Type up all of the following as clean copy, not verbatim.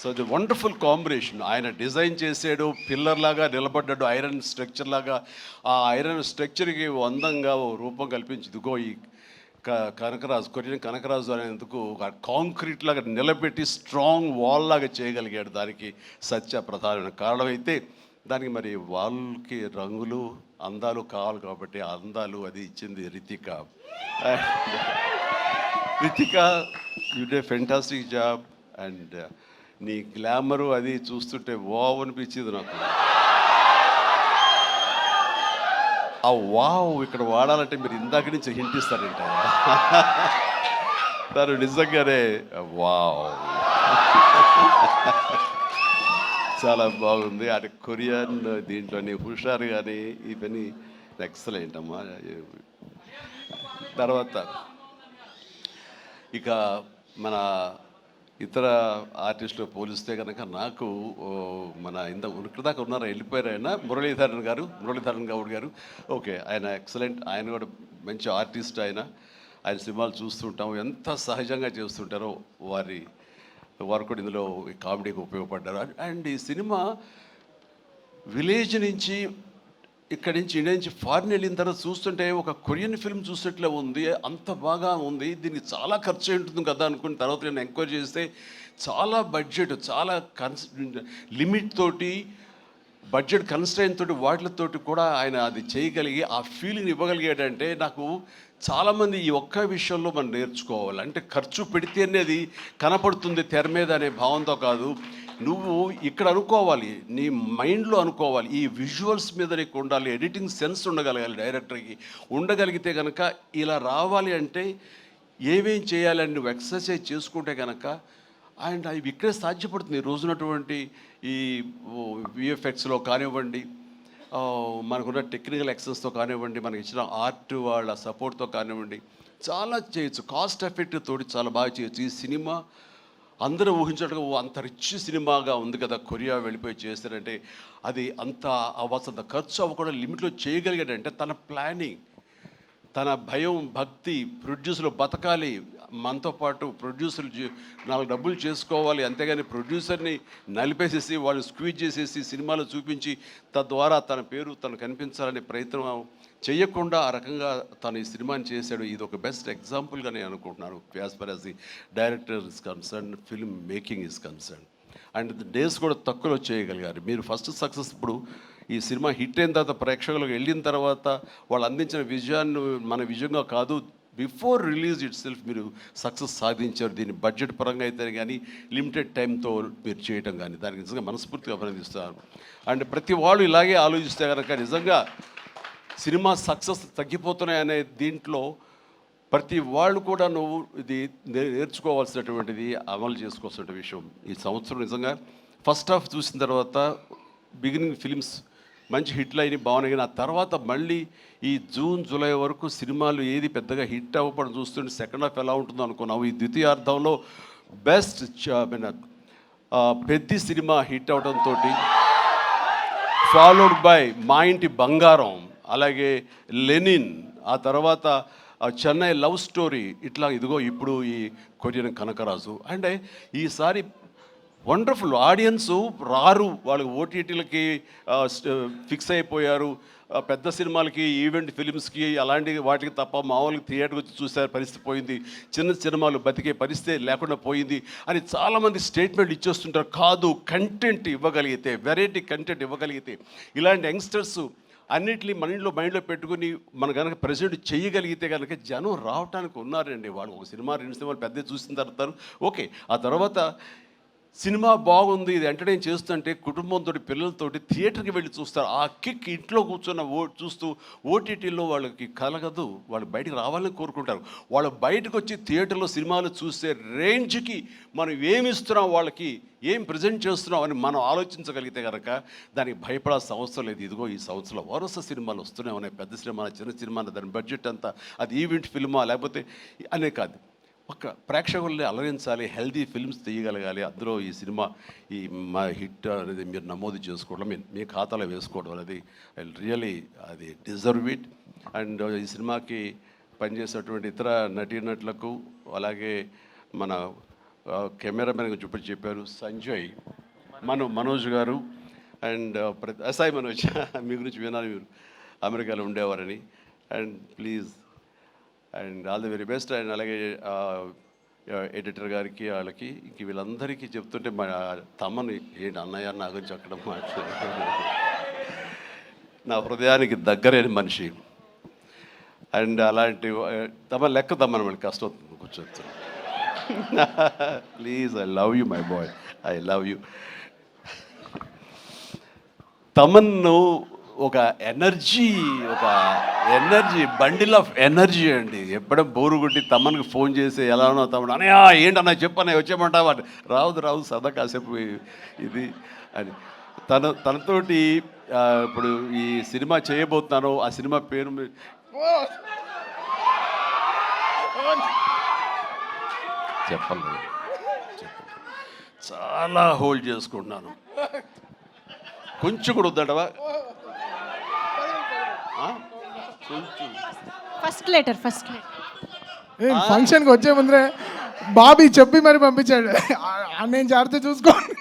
So ఇది wonderful combination. ఆయన design చేసాడు, పిల్లర్ లాగా నిలబడ్డాడు, ఐరన్ స్ట్రక్చర్ లాగా. ఆ ఐరన్ స్ట్రక్చర్కి అందంగా ఓ రూపం కల్పించి ఇదిగో ఈ కనకరాజు, కొరియన్ కనకరాజు అనేందుకు కాంక్రీట్ లాగా నిలబెట్టి స్ట్రాంగ్ వాల్ లాగా చేయగలిగాడు. దానికి సత్య ప్రధానమైన కారణం అయితే దానికి మరి వాళ్ళకి రంగులు అందాలు కావాలి కాబట్టి ఆ అందాలు అది ఇచ్చింది Ritika. Ritika, you day fantastic job. And నీ గ్లామరు అది చూస్తుంటే వావ్ అనిపించింది నాకు. ఆ వావ్ ఇక్కడ వాడాలంటే మీరు ఇందాక నుంచి హింట్ ఇస్తారంట. తను నిజంగానే వావ్ చాలా బాగుంది. అటు కొరియన్ దీంట్లోని హుషారు కానీ ఇవన్నీ ఎక్సలెంట్ అమ్మా. తర్వాత ఇక మన ఇతర ఆర్టిస్టులు పోలిస్తే కనుక నాకు మన ఉనికిదాకా ఉన్నారు, వెళ్ళిపోయారు ఆయన, మురళీధరన్ గౌడ్ గారు. ఓకే, ఆయన ఎక్సలెంట్, ఆయన కూడా మంచి ఆర్టిస్ట్. ఆయన సినిమాలు చూస్తుంటాము, ఎంత సహజంగా చేస్తుంటారో వారు కూడా ఇందులో కామెడీకి ఉపయోగపడ్డారు. అండ్ ఈ సినిమా విలేజ్ నుంచి ఇక్కడి నుంచి ఇండియా నుంచి ఫారిన్ వెళ్ళిన తర్వాత చూస్తుంటే ఒక కొరియన్ ఫిల్మ్ చూసినట్లే ఉంది, అంత బాగా ఉంది. దీనికి చాలా ఖర్చు ఉంటుంది కదా అనుకున్న తర్వాత నేను ఎంక్వైరీ చేస్తే చాలా బడ్జెట్, చాలా లిమిట్ తోటి, బడ్జెట్ కన్స్ట్రైన్ తోటి వాటితోటి కూడా ఆయన అది చేయగలిగి ఆ ఫీలింగ్ ఇవ్వగలిగాడంటే నాకు చాలామంది ఈ ఒక్క విషయంలో మనం నేర్చుకోవాలి. అంటే ఖర్చు పెడితే అనేది కనపడుతుంది తెర మీద అనే భావంతో కాదు, నువ్వు ఇక్కడ అనుకోవాలి, నీ మైండ్లో అనుకోవాలి, ఈ విజువల్స్ మీద నీకు ఉండాలి, ఎడిటింగ్ సెన్స్ ఉండగలగాలి, డైరెక్టర్కి ఉండగలిగితే కనుక ఇలా రావాలి అంటే ఏమేం చేయాలని నువ్వు ఎక్సర్సైజ్ చేసుకుంటే కనుక అండ్ అవి ఇక్కడే సాధ్యపడుతుంది. ఈ రోజునటువంటి ఈ విఎఫ్ఎక్స్లో కానివ్వండి, మనకున్న టెక్నికల్ ఎక్సెస్తో కానివ్వండి, మనకి ఇచ్చిన ఆర్ట్ వాళ్ళ సపోర్ట్తో కానివ్వండి, చాలా చేయొచ్చు. కాస్ట్ ఎఫెక్టివ్ తోటి చాలా బాగా చేయొచ్చు. ఈ సినిమా అందరూ ఊహించడం అంత రిచ్ సినిమాగా ఉంది కదా, కొరియా వెళ్ళిపోయి చేస్తారంటే అది అంత అవ్వాల్సినంత ఖర్చు అవ్వకుండా లిమిట్లో చేయగలిగాడంటే తన ప్లానింగ్, తన భయం, భక్తి, ప్రొడ్యూసర్లు బతకాలి, మనతో పాటు ప్రొడ్యూసర్లు 4 డబ్బులు చేసుకోవాలి, అంతేగాని ప్రొడ్యూసర్ని నలిపేసేసి వాళ్ళు స్క్వీజ్ చేసేసి సినిమాలు చూపించి తద్వారా తన పేరు తను కనిపించాలనే ప్రయత్నం చేయకుండా ఆ రకంగా తను ఈ సినిమాని చేశాడు. ఇది ఒక బెస్ట్ ఎగ్జాంపుల్గా నేను అనుకుంటున్నాను. As for as the director is concern, film making is concern. And days కూడా తక్కువలో చేయగలిగారు. మీరు ఫస్ట్ సక్సెస్ ఇప్పుడు ఈ సినిమా హిట్ అయిన తర్వాత ప్రేక్షకులకు వెళ్ళిన తర్వాత వాళ్ళు అందించిన విజయాన్ని మన విజయంగా కాదు, బిఫోర్ రిలీజ్ ఇట్ సెల్ఫ్ మీరు సక్సెస్ సాధించారు. దీన్ని బడ్జెట్ పరంగా అయితే కానీ లిమిటెడ్ టైంతో మీరు చేయటం కానీ దానికి నిజంగా మనస్ఫూర్తిగా అభినందిస్తాను. అండ్ ప్రతి వాళ్ళు ఇలాగే ఆలోచిస్తే కనుక నిజంగా సినిమా సక్సెస్ తగ్గిపోతున్నాయనే దీంట్లో ప్రతి వాళ్ళు కూడా నువ్వు ఇది నేర్చుకోవాల్సినటువంటిది, అమలు చేసుకోవాల్సిన విషయం. ఈ సంవత్సరం నిజంగా ఫస్ట్ హాఫ్ చూసిన తర్వాత బిగినింగ్ ఫిలిమ్స్ మంచి హిట్లు అయినాయి, బాగున్నాయి. కానీ ఆ తర్వాత మళ్ళీ ఈ జూన్ జూలై వరకు సినిమాలు ఏది పెద్దగా హిట్ అవ్వడం చూస్తుంటే సెకండ్ హాఫ్ ఎలా ఉంటుందో అనుకున్నావు. ఈ ద్వితీయార్థంలో బెస్ట్ పెద్ద సినిమా హిట్ అవడంతో ఫాలోడ్ బై మా ఇంటి బంగారం, అలాగే లెనిన్, ఆ తర్వాత చెన్నై లవ్ స్టోరీ, ఇట్లా ఇదిగో ఇప్పుడు ఈ కొరియన్ కనకరాజు. అంటే ఈసారి వండర్ఫుల్ ఆడియన్స్ రారు, వాళ్ళకి ఓటీటీలకి ఫిక్స్ అయిపోయారు. పెద్ద సినిమాలకి, ఈవెంట్ ఫిలిమ్స్కి అలాంటి వాటికి తప్ప మామూలుగా థియేటర్కి వచ్చి చూసే పరిస్థితి పోయింది, చిన్న సినిమాలు బతికే పరిస్థితి లేకుండా పోయింది అని చాలామంది స్టేట్మెంట్ ఇచ్చేస్తుంటారు. కాదు, కంటెంట్ ఇవ్వగలిగితే, వెరైటీ కంటెంట్ ఇవ్వగలిగితే, ఇలాంటి యంగ్స్టర్స్ అన్నిటినీ మైండ్లో పెట్టుకుని మన కనుక ప్రజెంట్ చేయగలిగితే కనుక జనం రావడానికి ఉన్నారండి. వాళ్ళు ఒక సినిమా 2 సినిమాలు పెద్ద చూసిన తర్వాత ఓకే, ఆ తర్వాత సినిమా బాగుంది, ఇది ఎంటర్టైన్ చేస్తుంటే కుటుంబంతో, పిల్లలతోటి థియేటర్కి వెళ్ళి చూస్తారు. ఆ కిక్ ఇంట్లో కూర్చొన్న చూస్తూ ఓటీటీలో వాళ్ళకి కలగదు, వాళ్ళు బయటకు రావాలని కోరుకుంటారు. వాళ్ళు బయటకు వచ్చి థియేటర్లో సినిమాలు చూసే రేంజ్కి మనం ఏమి ఇస్తున్నాం, వాళ్ళకి ఏం ప్రజెంట్ చేస్తున్నాం అని మనం ఆలోచించగలిగితే కనుక దానికి భయపడాల్సిన అవసరం లేదు. ఇదిగో ఈ సంవత్సరంలో వరుస సినిమాలు వస్తూనే ఉన్నాయి, పెద్ద సినిమా, చిన్న సినిమా, దాని బడ్జెట్ అంతా అది ఈవెంట్ ఫిల్మా లేకపోతే అనే కాదు, ఒక ప్రేక్షకుల్ని అలరించాలి, హెల్దీ ఫిల్మ్స్ తీయగలగాలి. అందులో ఈ సినిమా ఈ మా హిట్ అనేది మీరు నమోదు చేసుకోవడం, మీ ఖాతాలో వేసుకోవడం అనేది రియలీ అది డిజర్వ్ ఇట్. అండ్ ఈ సినిమాకి పనిచేసేటువంటి ఇతర నటీనటులకు, అలాగే మన కెమెరామెన్గా చూపించి చెప్పారు. సంజయ్, మనోజ్ గారు అండ్ ఎస్ఐ మనోజ్ మీ గురించి వినాలి, మీరు అమెరికాలో ఉండేవారని. And please and all the very best. And అలాగే ఎడిటర్ గారికి వాళ్ళకి ఇంక వీళ్ళందరికీ చెప్తుంటే మా తమ్మని ఏంటి అన్నయ్య నా గురించి అక్కడ నా హృదయానికి దగ్గరైన మనిషి. అండ్ అలాంటి తమ లెక్క తమ్మని మళ్ళీ కష్టం అవుతుంది కూర్చొచ్చు. Please, I love you my boy, I love you. తమన్ను ఒక ఎనర్జీ బండిల్ ఆఫ్ ఎనర్జీ అండి. ఎప్పుడో బోరు కొట్టి తమన్కి ఫోన్ చేసి ఎలా ఉన్నావు తమ్ముడు, అనయా ఏంటన్నా చెప్పన్నా వచ్చేయమంటావా, రాదు సదా కాసేపు ఇది అని. తనతోటి ఇప్పుడు ఈ సినిమా చేయబోతున్నాను, ఆ సినిమా పేరు చెప్పలేదు, చాలా హోల్డ్ చేసుకుంటున్నాను. కొంచెం కూడా వద్దడవా, కొంచెం ఫస్ట్ లెటర్ ఫంక్షన్కి వచ్చే ముందరే బాబీ చెప్పి మరి పంపించాడు, నేను జాగ్రత్త చూసుకోండి.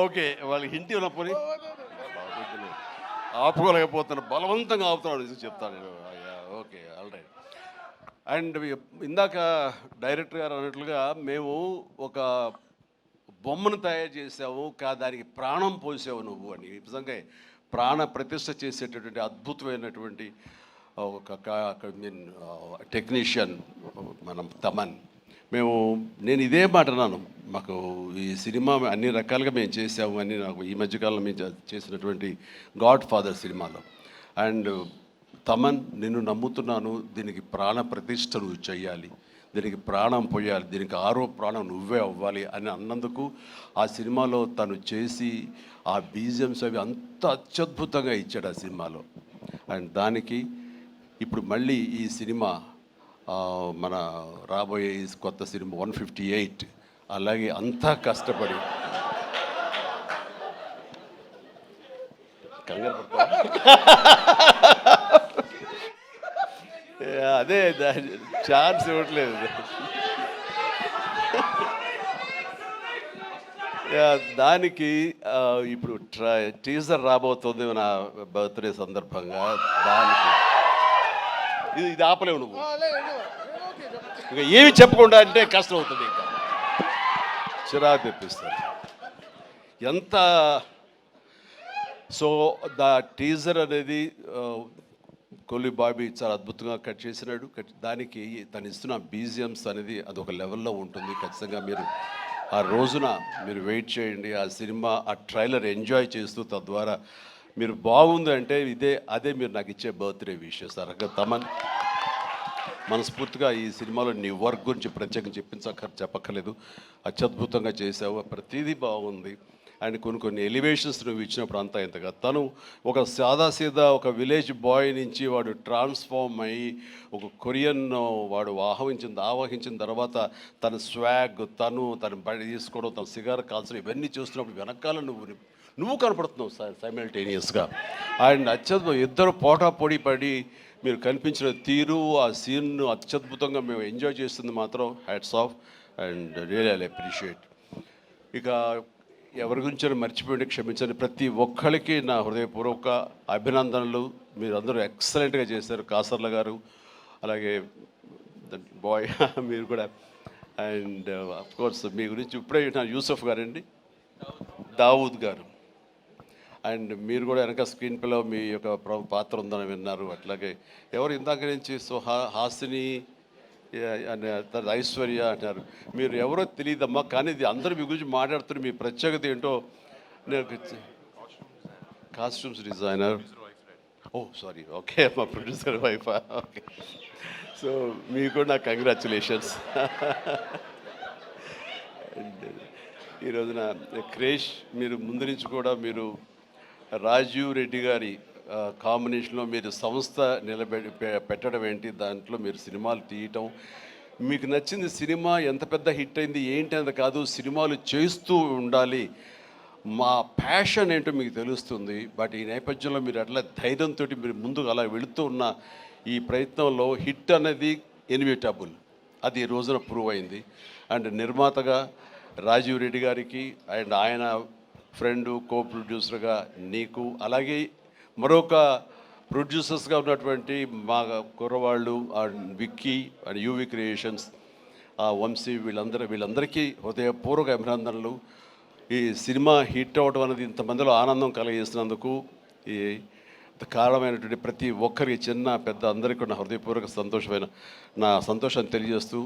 ఓకే, వాళ్ళకి హింట్ ఉన్నప్పుడు ఆపుకోలేకపోతున్నాను, బలవంతంగా ఆపుతున్నాడు చెప్తాను. Okay, all right. అండ్ ఇందాక డైరెక్టర్ గారు అన్నట్లుగా మేము ఒక బొమ్మను తయారు చేసావు, దానికి ప్రాణం పోసావు నువ్వు అని. నిజంగా ప్రాణ ప్రతిష్ఠ చేసేటటువంటి అద్భుతమైనటువంటి ఒక టెక్నీషియన్ మనం తమన్. నేను ఇదే మాట అన్నాను, మాకు ఈ సినిమా అన్ని రకాలుగా మేము చేసాము అని. నాకు ఈ మధ్యకాలంలో మేము చేసినటువంటి గాడ్ ఫాదర్ సినిమాలో. అండ్ తమన్, నిన్ను నమ్ముతున్నాను, దీనికి ప్రాణ ప్రతిష్ఠ నువ్వు చెయ్యాలి, దీనికి ప్రాణం పోయాలి, దీనికి ఆరో ప్రాణం నువ్వే అవ్వాలి అని అన్నందుకు ఆ సినిమాలో తను చేసి ఆ బీజిఎమ్స్ అవి అంత అత్యద్భుతంగా ఇచ్చాడు ఆ సినిమాలో. అండ్ దానికి ఇప్పుడు మళ్ళీ ఈ సినిమా మన రాబోయే కొత్త సినిమా 158 అలాగే అంతా కష్టపడి అదే ఛాన్స్ ఇవ్వట్లేదు. దానికి ఇప్పుడు టీజర్ రాబోతుంది నా బర్త్డే సందర్భంగా. దానికి ఇది ఆపలేవు నువ్వు, ఇంకా ఏమి చెప్పకుండా అంటే కష్టం అవుతుంది, ఇంకా చిరాకు తెప్పిస్తారు ఎంత. సో ద టీజర్ అనేది కొల్లి బాబీ చాలా అద్భుతంగా కట్ చేసినాడు. దానికి తను ఇస్తున్న బీజిఎమ్స్ అనేది అదొక లెవెల్లో ఉంటుంది. ఖచ్చితంగా మీరు ఆ రోజున మీరు వెయిట్ చేయండి. ఆ సినిమా ఆ ట్రైలర్ ఎంజాయ్ చేస్తూ తద్వారా మీరు బాగుంది అంటే అదే మీరు నాకు ఇచ్చే బర్త్డే విషెస్. తమన్, మనస్ఫూర్తిగా ఈ సినిమాలో నీ వర్క్ గురించి ప్రత్యేకంగా చెప్పక్కర్లేదు, అత్యద్భుతంగా చేసావు, ప్రతిదీ బాగుంది. అండ్ కొన్ని ఎలివేషన్స్ నువ్వు ఇచ్చినప్పుడు అంతా ఇంతగా తను ఒక సాదాసీదా ఒక విలేజ్ బాయ్ నుంచి వాడు ట్రాన్స్ఫార్మ్ అయ్యి ఒక కొరియన్ వాడు ఆవహించిన తర్వాత తన స్వాగ్, తన బడి తీసుకోవడం, తన సిగార్ కాల్చడం, ఇవన్నీ చూస్తున్నప్పుడు వెనకాల నువ్వు కనపడుతున్నావు సైమల్టేనియస్గా. అండ్ అత్యద్భుతం, ఇద్దరు పోటాపోటీ పడి మీరు కనిపించిన తీరు, ఆ సీన్ను అత్యద్భుతంగా మేము ఎంజాయ్ చేస్తుంది మాత్రం hats off and really I appreciate. ఇక ఎవరి గురించి మర్చిపోయింది క్షమించండి. ప్రతి ఒక్కరికి నా హృదయపూర్వక అభినందనలు. మీరు అందరూ ఎక్సలెంట్గా చేశారు. కాసర్ల గారు, అలాగే బాయ్ మీరు కూడా. అండ్ అఫ్కోర్స్ మీ గురించి ఇప్పుడే నా యూసఫ్ గారండి, దావూద్ గారు. అండ్ మీరు కూడా వెనక స్క్రీన్ ప్లేలో మీ యొక్క పాత్ర ఉందని విన్నారు. అట్లాగే ఎవరు ఇందాక నుంచి హాసిని ఐశ్వర్య అంటారు. మీరు ఎవరో తెలియదమ్మా, కానీ ఇది అందరూ మీ గురించి మాట్లాడుతున్నారు. మీ ప్రత్యేకత ఏంటో నాకు కాస్ట్యూమ్స్ డిజైనర్, సారీ, ఓకే, మా ప్రొడ్యూసర్ వైఫ్. ఓకే, సో మీకు కూడా నా కంగ్రాచులేషన్స్. అండ్ ఈ రోజున క్రేష్, మీరు ముందు నుంచి కూడా మీరు రాజీవ్ రెడ్డి గారి కాంబినేషన్లో మీరు సంస్థ పెట్టడం ఏంటి, దాంట్లో మీరు సినిమాలు తీయటం, మీకు నచ్చింది సినిమా ఎంత పెద్ద హిట్ అయింది ఏంటి అనేది కాదు, సినిమాలు చేస్తూ ఉండాలి, మా ప్యాషన్ ఏంటో మీకు తెలుస్తుంది. బట్ ఈ నేపథ్యంలో మీరు అట్లా ధైర్యంతో మీరు ముందుకు అలా వెళుతూ ఉన్న ఈ ప్రయత్నంలో హిట్ అనేది ఇన్విటబుల్. అది ఈ రోజున ప్రూవ్ అయింది. అండ్ నిర్మాతగా రాజీవ్ రెడ్డి గారికి అండ్ ఆయన ఫ్రెండు కో ప్రొడ్యూసర్గా నీకు, అలాగే మరొక ప్రొడ్యూసర్స్గా ఉన్నటువంటి మా కుర్రవాళ్ళు Vicky and UV creations, Vamsi, వీళ్ళందరికీ హృదయపూర్వక అభినందనలు. ఈ సినిమా హిట్ అవ్వడం అనేది ఇంతమందిలో ఆనందం కలిగిస్తున్నందుకు ఈ కారణమైనటువంటి ప్రతి ఒక్కరికి, చిన్న పెద్ద అందరికీ కూడా నా హృదయపూర్వక నా సంతోషాన్ని తెలియజేస్తూ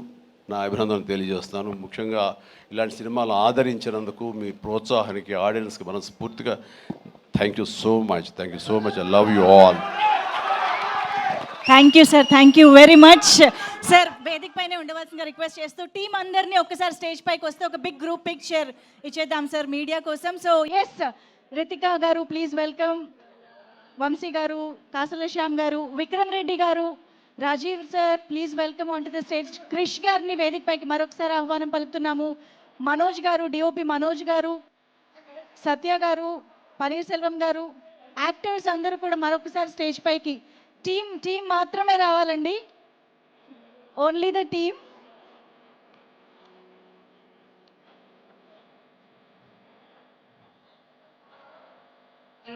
నా అభినందనలు తెలియజేస్తున్నాను. ముఖ్యంగా ఇలాంటి సినిమాలు ఆదరించినందుకు మీ ప్రోత్సాహానికి, ఆడియన్స్కి మనస్ఫూర్తిగా thank you so much. I love you all. Thank you sir, thank you very much sir. వేదిక పైన ఉండవలసిందిగా రిక్వెస్ట్ చేస్తూ టీం అందరినీ ఒక్కసారి స్టేజ్ పైకి వస్తే ఒక బిగ్ గ్రూప్ పిక్చర్ ఇచ్చేద్దాం సార్ మీడియా కోసం. సో ఎస్, రితికా గారు ప్లీజ్ వెల్కమ్, వంశీ గారు, కాసల శ్యామ్ గారు, విక్రమ్ రెడ్డి గారు, Rajiv sir please welcome on to the stage. Krish గారిని వేదిక పైకి మరొకసారి ఆహ్వానం పలుకుతున్నాము. మనోజ్ గారు, డిఓపి మనోజ్ గారు, సత్య గారు, పనీర్ సెల్వం గారు, యాక్టర్స్ అందరూ కూడా మరొకసారి స్టేజ్ పైకి. టీం మాత్రమే రావాలండి, ఓన్లీ ద టీమ్.